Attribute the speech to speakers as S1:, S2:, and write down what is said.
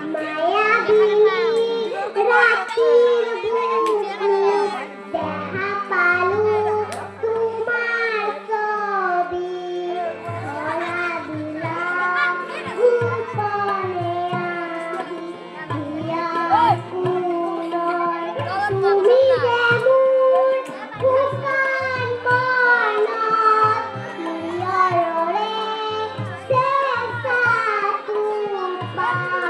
S1: মায়াবিনী রাত্রির বুক দেখা পালু তোমার ছবি ধরা দিলাম গোপনে আঁকি হিয়ার কুনয় তুমি যেমন ফুকান বনত হিয়রে শেষা তুপা